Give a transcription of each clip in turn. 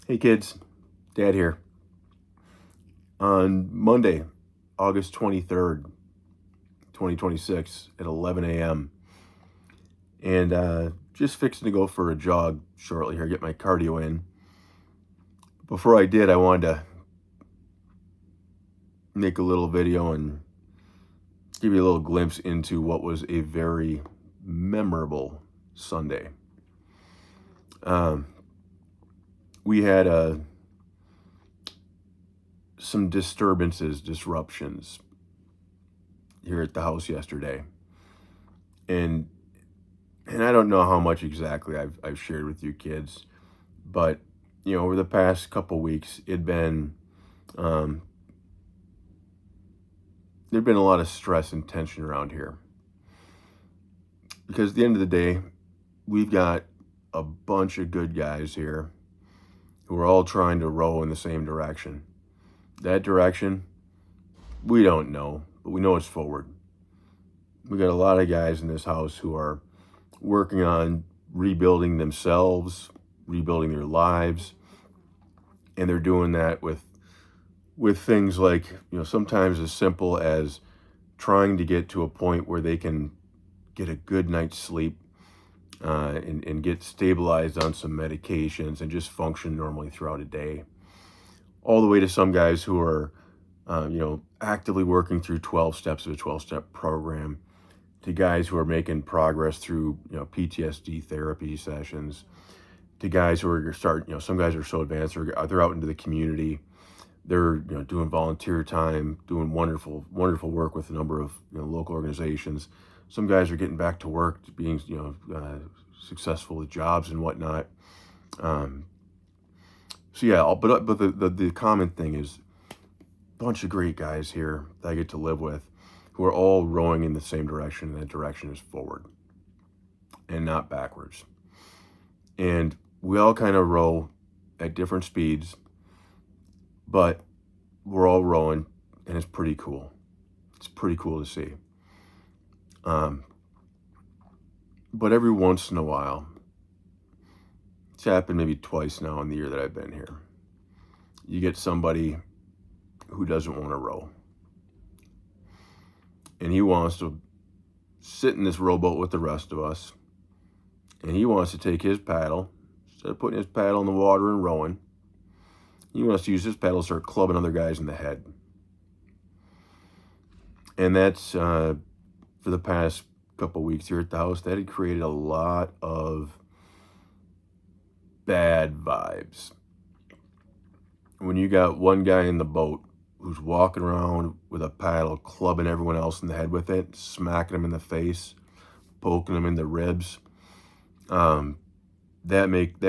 Hey kids, Dad here. On Monday, August 23rd, 2026 at 11 a.m. And just fixing to go for a jog shortly here, get my cardio in. Before I did, I wanted to make a little video and give you a little glimpse into what was a very memorable Sunday. We had some disruptions here at the house yesterday. And I don't know how much exactly I've shared with you kids, but over the past couple weeks, um, there'd been a lot of stress and tension around here because at the end of the day, we've got a bunch of good guys here who are all trying to row in the same direction. That direction, we don't know, but we know it's forward. We got a lot of guys in this house who are working on rebuilding themselves, rebuilding their lives, and they're doing that with things like, sometimes as simple as trying to get to a point where they can get a good night's sleep, and get stabilized on some medications and just function normally throughout a day, all the way to some guys who are actively working through 12 steps of a 12-step program, to guys who are making progress through PTSD therapy sessions, to guys who are starting, some guys are so advanced, they're out into the community, they're doing volunteer time, doing wonderful work with a number of local organizations. Some guys are getting back to work, being successful with jobs and whatnot. So yeah, but the common thing is a bunch of great guys here that I get to live with, who are all rowing in the same direction, and that direction is forward and not backwards. And we all kind of row at different speeds, but we're all rowing, and it's pretty cool. It's pretty cool to see. But every once in a while, it's happened maybe twice now in the year that I've been here, you get somebody who doesn't want to row. And he wants to sit in this rowboat with the rest of us. And he wants to take his paddle, instead of putting his paddle in the water and rowing, he wants to use his paddle to start clubbing other guys in the head. And that's, for the past couple of weeks here at the house, that had created a lot of bad vibes. When you got one guy in the boat who's walking around with a paddle, clubbing everyone else in the head with it, smacking them in the face, poking them in the ribs, that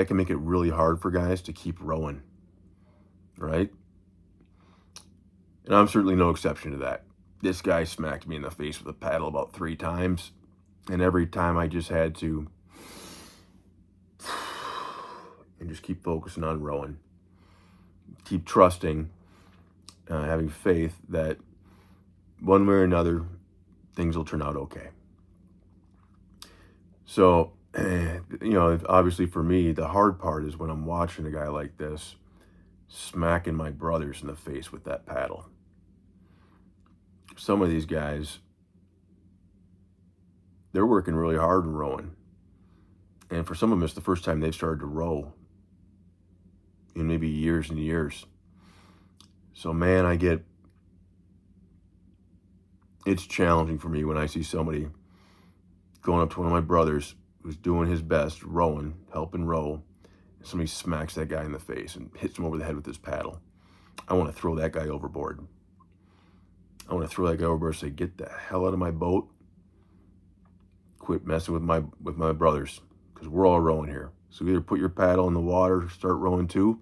can make it really hard for guys to keep rowing, right? And I'm certainly no exception to that. This guy smacked me in the face with a paddle about 3 times, and every time I just had to and just keep focusing on rowing, keep trusting, having faith that one way or another, things will turn out okay. So, obviously for me, the hard part is when I'm watching a guy like this smacking my brothers in the face with that paddle. Some of these guys, they're working really hard and rowing. And for some of them, it's the first time they've started to row in maybe years and years. So man, it's challenging for me when I see somebody going up to one of my brothers who's doing his best, rowing, helping row, and somebody smacks that guy in the face and hits him over the head with his paddle. I want to throw that guy overboard. I want to throw that guy overboard and say, get the hell out of my boat. Quit messing with my brothers, because we're all rowing here. So either put your paddle in the water, start rowing too,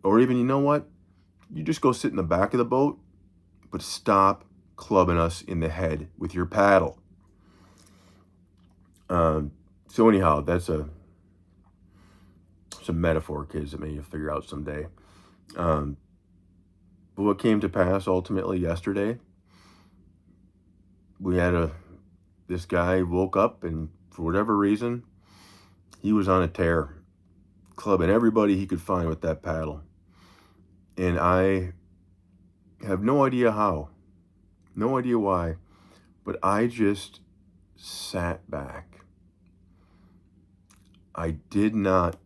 or even, you know what? You just go sit in the back of the boat, but stop clubbing us in the head with your paddle. So anyhow, that's some metaphor, kids, that maybe you'll figure out someday. But what came to pass ultimately yesterday, we had this guy woke up, and for whatever reason, he was on a tear. clubbing everybody he could find with that paddle. And I have no idea how, no idea why, but I just sat back. I did not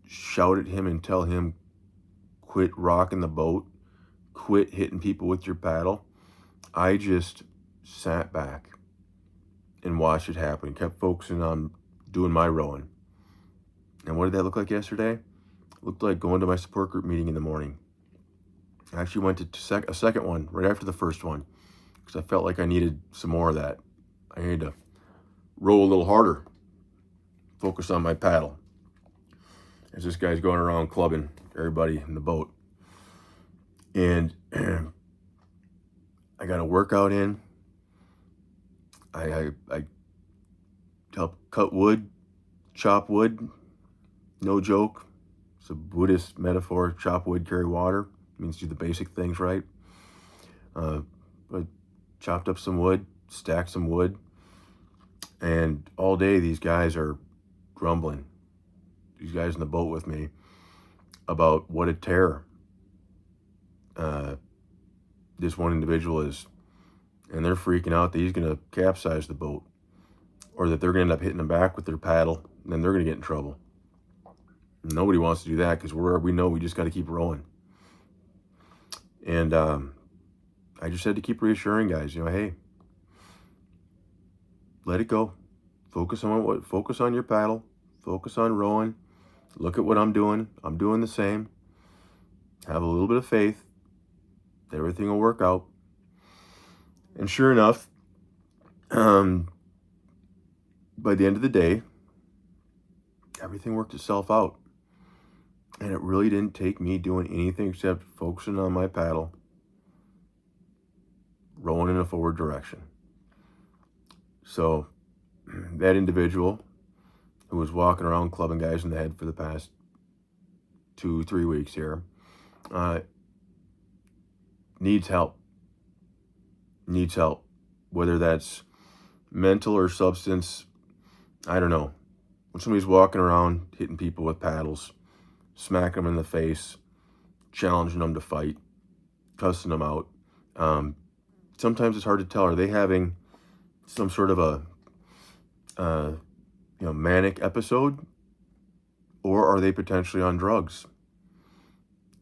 shout at him and tell him, quit rocking the boat, quit hitting people with your paddle. I just sat back and watched it happen, kept focusing on doing my rowing. And what did that look like yesterday? It looked like going to my support group meeting in the morning. I actually went to a second one right after the first one because I felt like I needed some more of that. I needed to row a little harder, focus on my paddle. As this guy's going around clubbing everybody in the boat. And I got a workout in. I help cut wood, chop wood. No joke. It's a Buddhist metaphor. Chop wood, carry water. It means do the basic things right. But chopped up some wood, stacked some wood. And all day these guys are grumbling. These guys in the boat with me about what a terror this one individual is. And they're freaking out that he's going to capsize the boat, or that they're going to end up hitting him back with their paddle, and then they're going to get in trouble. Nobody wants to do that because we know we just got to keep rowing. And I just had to keep reassuring guys, hey, let it go. Focus on your paddle. Focus on rowing. Look at what I'm doing. I'm doing the same. Have a little bit of faith that everything will work out. And sure enough, by the end of the day, everything worked itself out. And it really didn't take me doing anything except focusing on my paddle, rowing in a forward direction. So that individual who was walking around clubbing guys in the head for the past 2-3 weeks here, needs help. Needs help. Whether that's mental or substance, I don't know. When somebody's walking around hitting people with paddles, smacking them in the face, challenging them to fight, cussing them out, sometimes it's hard to tell. Are they having some sort of a manic episode, or are they potentially on drugs?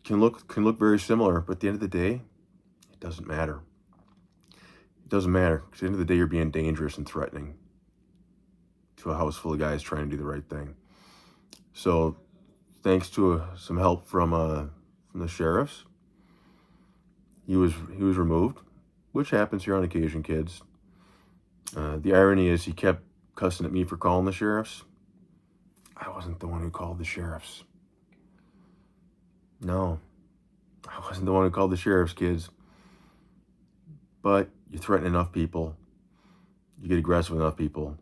Can look very similar, but at the end of the day, it doesn't matter. It doesn't matter, because at the end of the day, you're being dangerous and threatening to a house full of guys trying to do the right thing. So, thanks to some help from the sheriffs, he was removed, which happens here on occasion, kids. The irony is he kept cussing at me for calling the sheriffs. I wasn't the one who called the sheriffs. No, I wasn't the one who called the sheriffs, kids. But you threaten enough people, you get aggressive with enough people,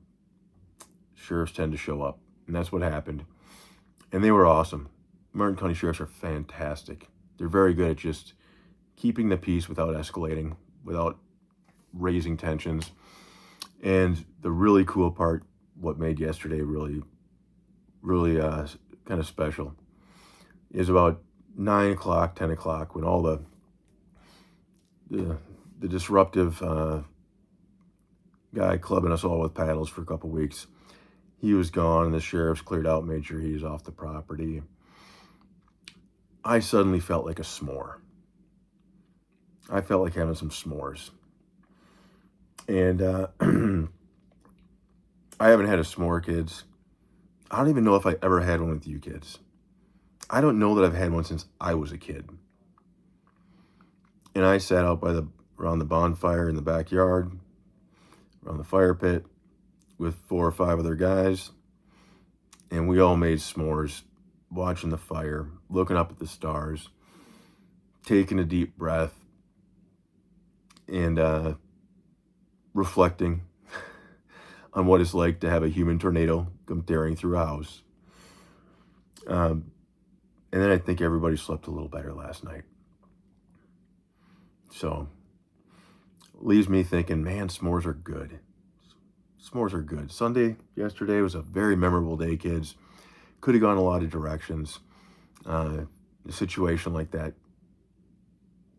sheriffs tend to show up. And that's what happened. And they were awesome. Martin County sheriffs are fantastic. They're very good at just keeping the peace without escalating, without raising tensions. And the really cool part, what made yesterday really kind of special, is about 9 o'clock, 10 o'clock, when all the disruptive guy clubbing us all with paddles for a couple weeks, he was gone, and the sheriffs cleared out, made sure he was off the property. I suddenly felt like a s'more. I felt like having some s'mores. And I haven't had a s'more, kids. I don't even know if I ever had one with you kids. I don't know that I've had one since I was a kid. And I sat out around the bonfire in the backyard, around the fire pit, with 4 or 5 other guys. And we all made s'mores, watching the fire, looking up at the stars, taking a deep breath, and reflecting on what it's like to have a human tornado come tearing through a house. And then I think everybody slept a little better last night. So, leaves me thinking, man, s'mores are good. S'mores are good. Sunday, yesterday, was a very memorable day, kids. Could have gone a lot of directions. A situation like that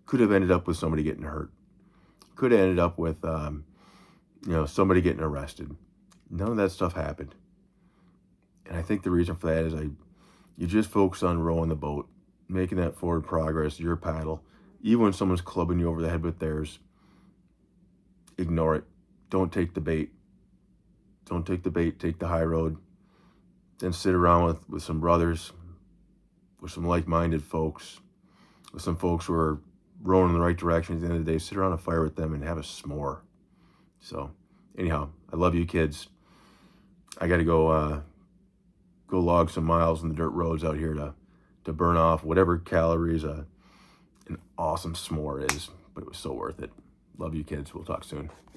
could have ended up with somebody getting hurt. Could have ended up with, somebody getting arrested. None of that stuff happened. And I think the reason for that is you just focus on rowing the boat, making that forward progress, your paddle. Even when someone's clubbing you over the head with theirs, ignore it. Don't take the bait. Don't take the bait. Take the high road. Then sit around with some brothers, with some like-minded folks, with some folks who are rowing in the right direction at the end of the day. Sit around a fire with them and have a s'more. So anyhow, I love you kids. I got to go log some miles on the dirt roads out here to burn off whatever calories an awesome s'more is. But it was so worth it. Love you kids. We'll talk soon.